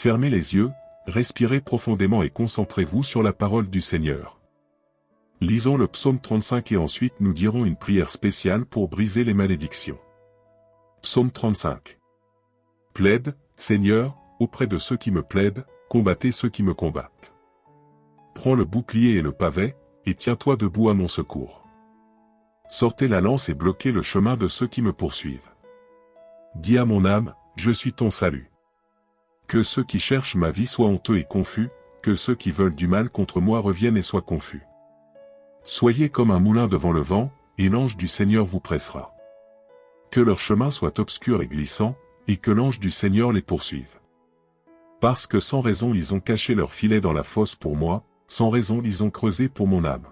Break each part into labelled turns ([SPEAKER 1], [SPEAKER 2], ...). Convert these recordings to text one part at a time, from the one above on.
[SPEAKER 1] Fermez les yeux, respirez profondément et concentrez-vous sur la parole du Seigneur. Lisons le psaume 35 et ensuite nous dirons une prière spéciale pour briser les malédictions. Psaume 35. Plaide, Seigneur, auprès de ceux qui me plaident, combattez ceux qui me combattent. Prends le bouclier et le pavé, et tiens-toi debout à mon secours. Sortez la lance et bloquez le chemin de ceux qui me poursuivent. Dis à mon âme, je suis ton salut. Que ceux qui cherchent ma vie soient honteux et confus, que ceux qui veulent du mal contre moi reviennent et soient confus. Soyez comme un moulin devant le vent, et l'ange du Seigneur vous pressera. Que leur chemin soit obscur et glissant, et que l'ange du Seigneur les poursuive. Parce que sans raison ils ont caché leur filet dans la fosse pour moi, sans raison ils ont creusé pour mon âme.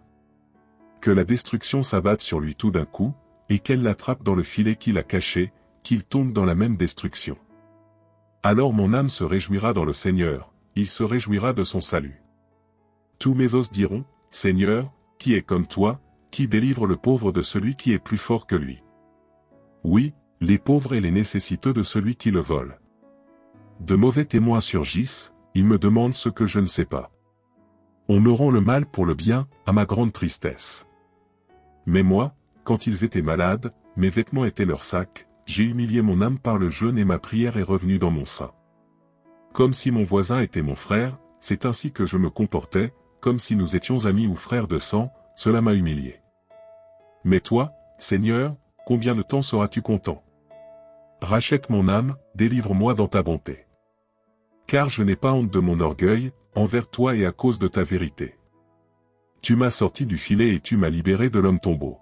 [SPEAKER 1] Que la destruction s'abatte sur lui tout d'un coup, et qu'elle l'attrape dans le filet qu'il a caché, qu'il tombe dans la même destruction. Alors mon âme se réjouira dans le Seigneur, il se réjouira de son salut. Tous mes os diront, Seigneur, qui est comme toi, qui délivre le pauvre de celui qui est plus fort que lui. Oui, les pauvres et les nécessiteux de celui qui le vole. De mauvais témoins surgissent, ils me demandent ce que je ne sais pas. On me rend le mal pour le bien, à ma grande tristesse. Mais moi, quand ils étaient malades, mes vêtements étaient leur sac, j'ai humilié mon âme par le jeûne et ma prière est revenue dans mon sein. Comme si mon voisin était mon frère, c'est ainsi que je me comportais, comme si nous étions amis ou frères de sang, cela m'a humilié. Mais toi, Seigneur, combien de temps seras-tu content? Rachète mon âme, délivre-moi dans ta bonté. Car je n'ai pas honte de mon orgueil, envers toi et à cause de ta vérité. Tu m'as sorti du filet et tu m'as libéré de l'homme tombeau.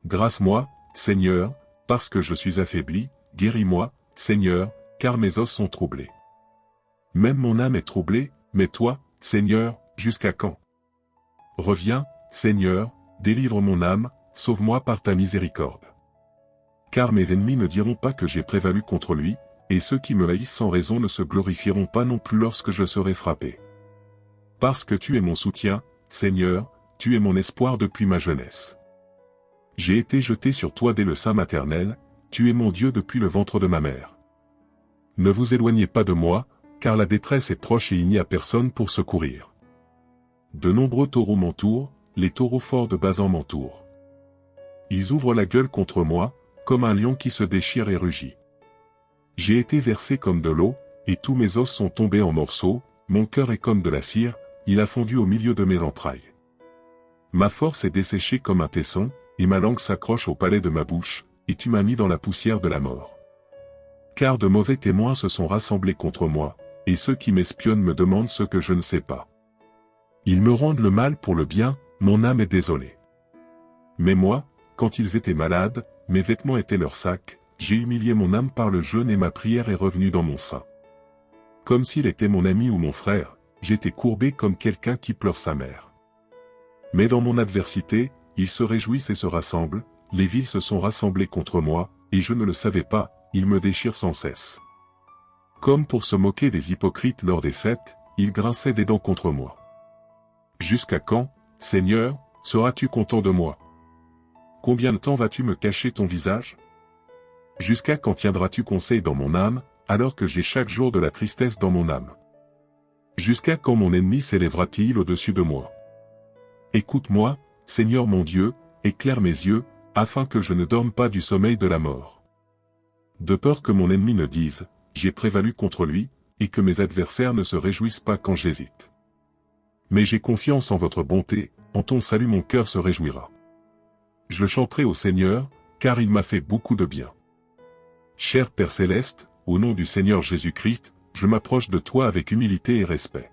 [SPEAKER 1] Grâce-moi, Seigneur, parce que je suis affaibli, guéris-moi, Seigneur, car mes os sont troublés. Même mon âme est troublée, mais toi, Seigneur, jusqu'à quand? Reviens, Seigneur, délivre mon âme, sauve-moi par ta miséricorde. Car mes ennemis ne diront pas que j'ai prévalu contre lui, et ceux qui me haïssent sans raison ne se glorifieront pas non plus lorsque je serai frappé. Parce que tu es mon soutien, Seigneur, tu es mon espoir depuis ma jeunesse. J'ai été jeté sur toi dès le sein maternel, tu es mon Dieu depuis le ventre de ma mère. Ne vous éloignez pas de moi, car la détresse est proche et il n'y a personne pour secourir. De nombreux taureaux m'entourent, les taureaux forts de Basan m'entourent. Ils ouvrent la gueule contre moi, comme un lion qui se déchire et rugit. J'ai été versé comme de l'eau, et tous mes os sont tombés en morceaux, mon cœur est comme de la cire, il a fondu au milieu de mes entrailles. Ma force est desséchée comme un tesson, et ma langue s'accroche au palais de ma bouche, et tu m'as mis dans la poussière de la mort. Car de mauvais témoins se sont rassemblés contre moi, et ceux qui m'espionnent me demandent ce que je ne sais pas. Ils me rendent le mal pour le bien, mon âme est désolée. Mais moi, quand ils étaient malades, mes vêtements étaient leur sac, j'ai humilié mon âme par le jeûne et ma prière est revenue dans mon sein. Comme s'il était mon ami ou mon frère, j'étais courbé comme quelqu'un qui pleure sa mère. Mais dans mon adversité, ils se réjouissent et se rassemblent, les villes se sont rassemblées contre moi, et je ne le savais pas, ils me déchirent sans cesse. Comme pour se moquer des hypocrites lors des fêtes, ils grinçaient des dents contre moi. Jusqu'à quand, Seigneur, seras-tu content de moi? Combien de temps vas-tu me cacher ton visage? Jusqu'à quand tiendras-tu conseil dans mon âme, alors que j'ai chaque jour de la tristesse dans mon âme? Jusqu'à quand mon ennemi s'élèvera-t-il au-dessus de moi? Écoute-moi, Seigneur mon Dieu, éclaire mes yeux, afin que je ne dorme pas du sommeil de la mort. De peur que mon ennemi ne dise, j'ai prévalu contre lui, et que mes adversaires ne se réjouissent pas quand j'hésite. Mais j'ai confiance en votre bonté, en ton salut mon cœur se réjouira. Je chanterai au Seigneur, car il m'a fait beaucoup de bien. Cher Père Céleste, au nom du Seigneur Jésus-Christ, je m'approche de toi avec humilité et respect.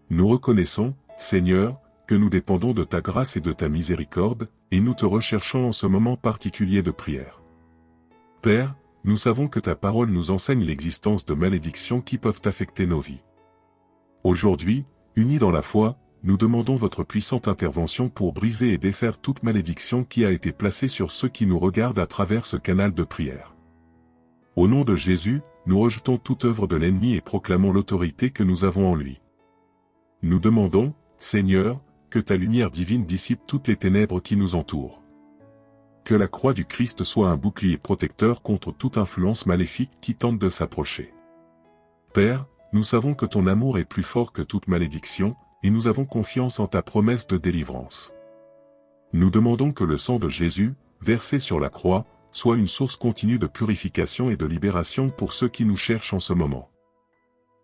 [SPEAKER 1] Nous reconnaissons, Seigneur, que nous dépendons de ta grâce et de ta miséricorde, et nous te recherchons en ce moment particulier de prière. Père, nous savons que ta parole nous enseigne l'existence de malédictions qui peuvent affecter nos vies. Aujourd'hui, unis dans la foi, nous demandons votre puissante intervention pour briser et défaire toute malédiction qui a été placée sur ceux qui nous regardent à travers ce canal de prière. Au nom de Jésus, nous rejetons toute œuvre de l'ennemi et proclamons l'autorité que nous avons en lui. Nous demandons, Seigneur, que ta lumière divine dissipe toutes les ténèbres qui nous entourent. Que la croix du Christ soit un bouclier protecteur contre toute influence maléfique qui tente de s'approcher. Père, nous savons que ton amour est plus fort que toute malédiction, et nous avons confiance en ta promesse de délivrance. Nous demandons que le sang de Jésus, versé sur la croix, soit une source continue de purification et de libération pour ceux qui nous cherchent en ce moment.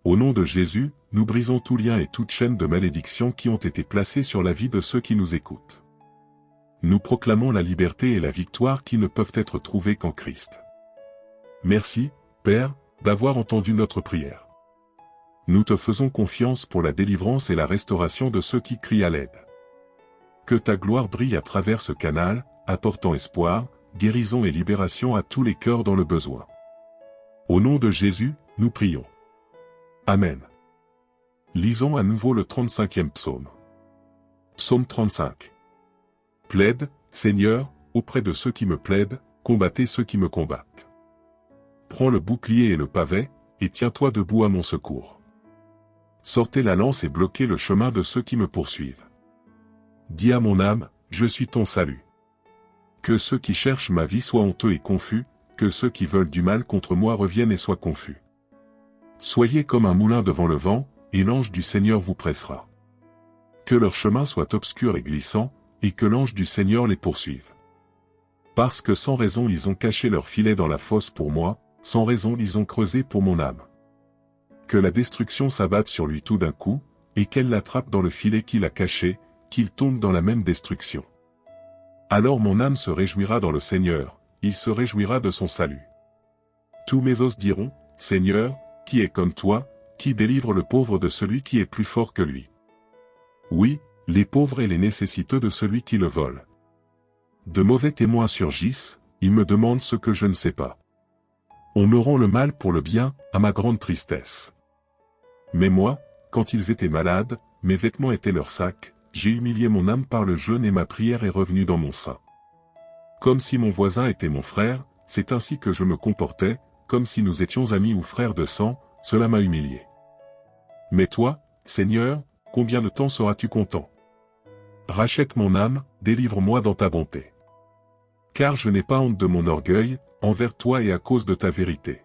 [SPEAKER 1] Au nom de Jésus, nous brisons tout lien et toute chaîne de malédiction qui ont été placés sur la vie de ceux qui nous écoutent. Nous proclamons la liberté et la victoire qui ne peuvent être trouvées qu'en Christ. Merci, Père, d'avoir entendu notre prière. Nous te faisons confiance pour la délivrance et la restauration de ceux qui crient à l'aide. Que ta gloire brille à travers ce canal, apportant espoir, guérison et libération à tous les cœurs dans le besoin. Au nom de Jésus, nous prions. Amen. Lisons à nouveau le 35e psaume. Psaume 35. Plaide, Seigneur, auprès de ceux qui me plaident, combattez ceux qui me combattent. Prends le bouclier et le pavé, et tiens-toi debout à mon secours. Sortez la lance et bloquez le chemin de ceux qui me poursuivent. Dis à mon âme, je suis ton salut. Que ceux qui cherchent ma vie soient honteux et confus, que ceux qui veulent du mal contre moi reviennent et soient confus. Soyez comme un moulin devant le vent, et l'ange du Seigneur vous pressera. Que leur chemin soit obscur et glissant, et que l'ange du Seigneur les poursuive. Parce que sans raison ils ont caché leur filet dans la fosse pour moi, sans raison ils ont creusé pour mon âme. Que la destruction s'abatte sur lui tout d'un coup, et qu'elle l'attrape dans le filet qu'il a caché, qu'il tombe dans la même destruction. Alors mon âme se réjouira dans le Seigneur, il se réjouira de son salut. Tous mes os diront, Seigneur, qui est comme toi, qui délivre le pauvre de celui qui est plus fort que lui. Oui, les pauvres et les nécessiteux de celui qui le vole. De mauvais témoins surgissent, ils me demandent ce que je ne sais pas. On me rend le mal pour le bien, à ma grande tristesse. Mais moi, quand ils étaient malades, mes vêtements étaient leur sac, j'ai humilié mon âme par le jeûne et ma prière est revenue dans mon sein. Comme si mon voisin était mon frère, c'est ainsi que je me comportais, comme si nous étions amis ou frères de sang, cela m'a humilié. Mais toi, Seigneur, combien de temps seras-tu content? Rachète mon âme, délivre-moi dans ta bonté. Car je n'ai pas honte de mon orgueil, envers toi et à cause de ta vérité.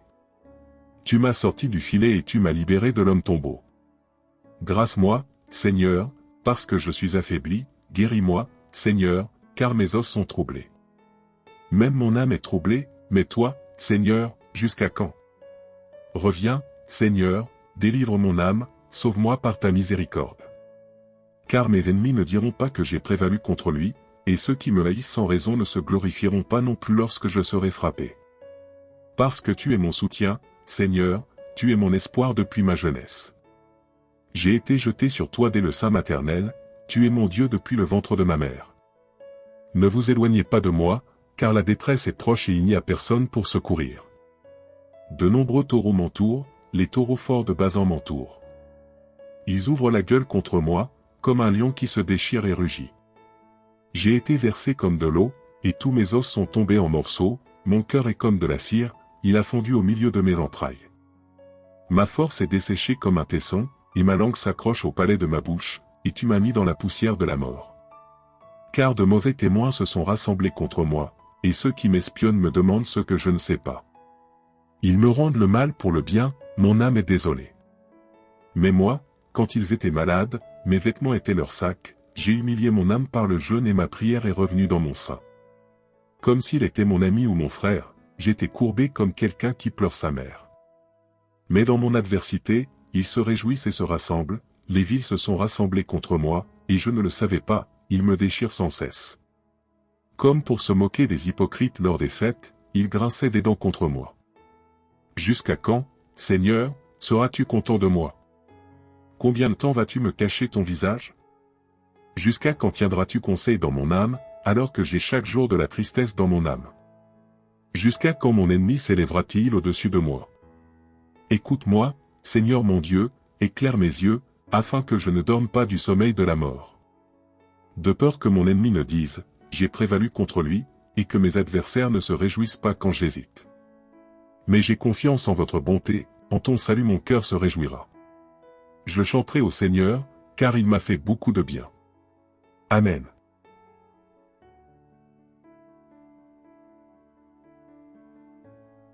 [SPEAKER 1] Tu m'as sorti du filet et tu m'as libéré de l'homme tombeau. Grâce-moi, Seigneur, parce que je suis affaibli, guéris-moi, Seigneur, car mes os sont troublés. Même mon âme est troublée, mais toi, Seigneur, jusqu'à quand? Reviens, Seigneur, délivre mon âme, sauve-moi par ta miséricorde. Car mes ennemis ne diront pas que j'ai prévalu contre lui, et ceux qui me haïssent sans raison ne se glorifieront pas non plus lorsque je serai frappé. Parce que tu es mon soutien, Seigneur, tu es mon espoir depuis ma jeunesse. J'ai été jeté sur toi dès le sein maternel, tu es mon Dieu depuis le ventre de ma mère. Ne vous éloignez pas de moi, car la détresse est proche et il n'y a personne pour secourir. De nombreux taureaux m'entourent, les taureaux forts de Basan m'entourent. Ils ouvrent la gueule contre moi, comme un lion qui se déchire et rugit. J'ai été versé comme de l'eau, et tous mes os sont tombés en morceaux, mon cœur est comme de la cire, il a fondu au milieu de mes entrailles. Ma force est desséchée comme un tesson, et ma langue s'accroche au palais de ma bouche, et tu m'as mis dans la poussière de la mort. Car de mauvais témoins se sont rassemblés contre moi, et ceux qui m'espionnent me demandent ce que je ne sais pas. Ils me rendent le mal pour le bien, mon âme est désolée. Mais moi, quand ils étaient malades, mes vêtements étaient leur sac, j'ai humilié mon âme par le jeûne et ma prière est revenue dans mon sein. Comme s'il était mon ami ou mon frère, j'étais courbé comme quelqu'un qui pleure sa mère. Mais dans mon adversité, ils se réjouissent et se rassemblent, les villes se sont rassemblées contre moi, et je ne le savais pas, ils me déchirent sans cesse. Comme pour se moquer des hypocrites lors des fêtes, ils grinçaient des dents contre moi. Jusqu'à quand, Seigneur, seras-tu content de moi? Combien de temps vas-tu me cacher ton visage? Jusqu'à quand tiendras-tu conseil dans mon âme, alors que j'ai chaque jour de la tristesse dans mon âme? Jusqu'à quand mon ennemi s'élèvera-t-il au-dessus de moi? Écoute-moi, Seigneur mon Dieu, éclaire mes yeux, afin que je ne dorme pas du sommeil de la mort. De peur que mon ennemi ne dise, j'ai prévalu contre lui, et que mes adversaires ne se réjouissent pas quand j'hésite. Mais j'ai confiance en votre bonté, en ton salut mon cœur se réjouira. Je chanterai au Seigneur, car il m'a fait beaucoup de bien. Amen.